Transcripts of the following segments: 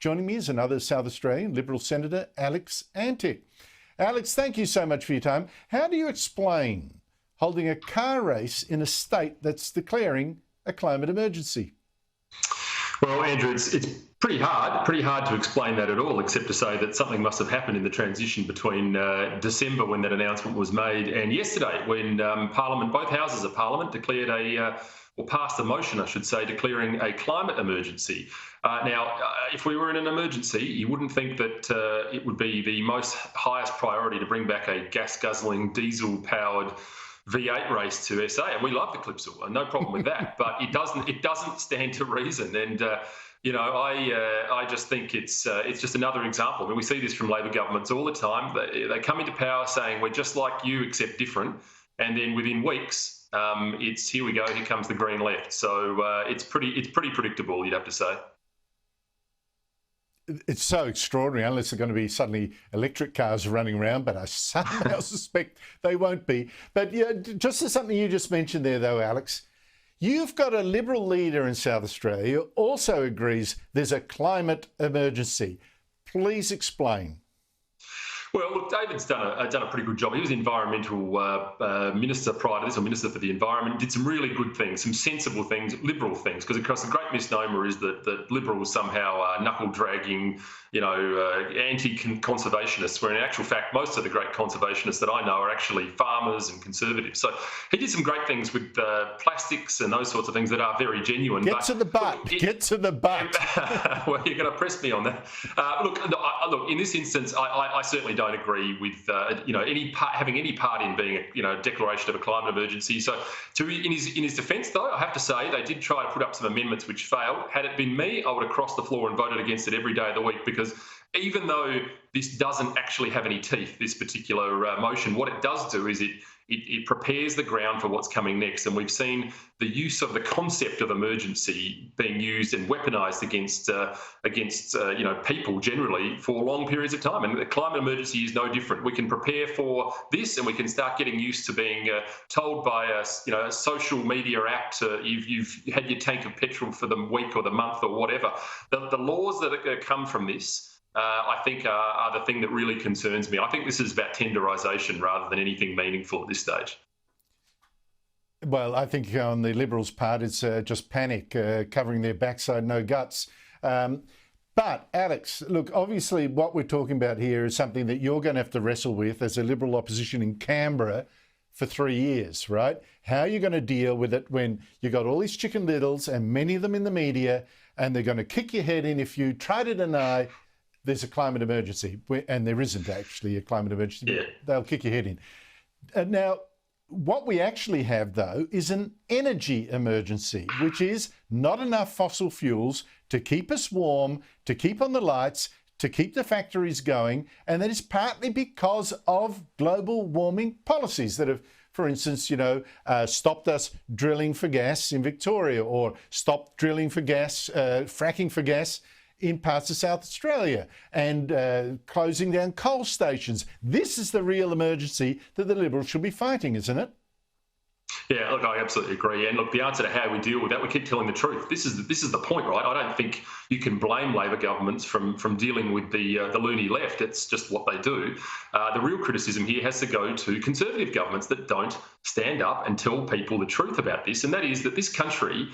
Joining me is another South Australian Liberal Senator, Alex Antic. Alex, thank you so much for your time. How do you explain holding a car race in a state that's declaring a climate emergency? Well, Andrew, it's pretty hard to explain that at all, except to say that something must have happened in the transition between December, when that announcement was made, and yesterday, when Parliament, both houses of Parliament, declared or passed a motion, I should say, declaring a climate emergency. Now, if we were in an emergency, you wouldn't think that it would be the highest priority to bring back a gas-guzzling, diesel-powered V8 race to SA, and we love the Clipsal, no problem with that. But it doesn't stand to reason, and I just think it's just another example. I mean, we see this from Labor governments all the time. They come into power saying we're just like you except different, and then within weeks, it's here we go, here comes the green left. So it's pretty predictable, you'd have to say. It's so extraordinary, unless they're going to be suddenly electric cars running around, but I somehow suspect they won't be. But yeah, just as something you just mentioned there, though, Alex, you've got a Liberal leader in South Australia who also agrees there's a climate emergency. Please explain. Well, look, David's done a pretty good job. He was environmental minister prior to this, or minister for the environment. Did some really good things, some sensible things, Liberal things. Because of course, the great misnomer is that Liberals somehow are knuckle dragging, anti-conservationists. Where in actual fact, most of the great conservationists that I know are actually farmers and conservatives. So he did some great things with plastics and those sorts of things that are very genuine. Get to the butt. Well, you're going to press me on that. Look, in this instance, I certainly don't agree with having any part in being a declaration of a climate emergency. So, in his defence, though, I have to say they did try to put up some amendments which failed. Had it been me, I would have crossed the floor and voted against it every day of the week, because even though this doesn't actually have any teeth, this particular motion, what it does do is it prepares the ground for what's coming next. And we've seen the use of the concept of emergency being used and weaponised against people generally for long periods of time. And the climate emergency is no different. We can prepare for this, and we can start getting used to being told by a social media app you've had your tank of petrol for the week or the month or whatever. The laws that come from this, I think are the thing that really concerns me. I think this is about tenderisation rather than anything meaningful at this stage. Well, I think on the Liberals' part, it's just panic, covering their backside, no guts. But, Alex, look, obviously what we're talking about here is something that you're going to have to wrestle with as a Liberal opposition in Canberra for 3 years, right? How are you going to deal with it when you've got all these chicken littles and many of them in the media, and they're going to kick your head in if you try to deny there's a climate emergency, and there isn't actually a climate emergency. Yeah. They'll kick your head in. Now, what we actually have, though, is an energy emergency, which is not enough fossil fuels to keep us warm, to keep on the lights, to keep the factories going, and that is partly because of global warming policies that have, for instance, stopped us drilling for gas in Victoria, or stopped drilling for gas, fracking for gas in parts of South Australia, and closing down coal stations. This is the real emergency that the Liberals should be fighting, isn't it? Yeah, look, I absolutely agree. And look, the answer to how we deal with that, we keep telling the truth. This is the point, right? I don't think you can blame Labor governments from dealing with the loony left. It's just what they do. The real criticism here has to go to Conservative governments that don't stand up and tell people the truth about this. And that is that this country,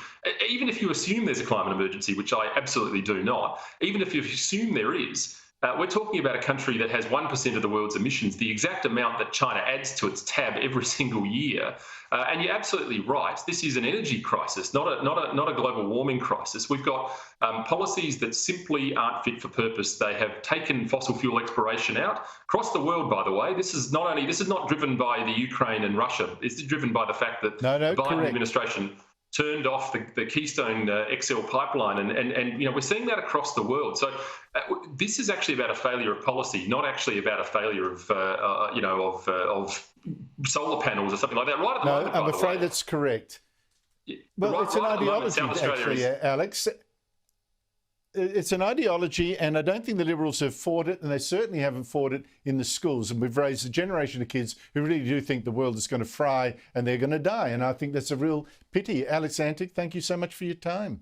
even if you assume there's a climate emergency, which I absolutely do not, even if you assume there is, we're talking about a country that has 1% of the world's emissions, the exact amount that China adds to its tab every single year. And you're absolutely right. This is an energy crisis, not a global warming crisis. We've got policies that simply aren't fit for purpose. They have taken fossil fuel exploration out across the world. By the way, this is not driven by the Ukraine and Russia. It's driven by the fact that the Biden administration turned off the Keystone XL pipeline, and we're seeing that across the world. So this is actually about a failure of policy, not actually about a failure of solar panels or something like that. Right at the moment, I'm afraid that's correct. Well, it's an ideology, actually, Alex. It's an ideology, and I don't think the Liberals have fought it, and they certainly haven't fought it in the schools. And we've raised a generation of kids who really do think the world is going to fry and they're going to die. And I think that's a real pity. Alex Antic, thank you so much for your time.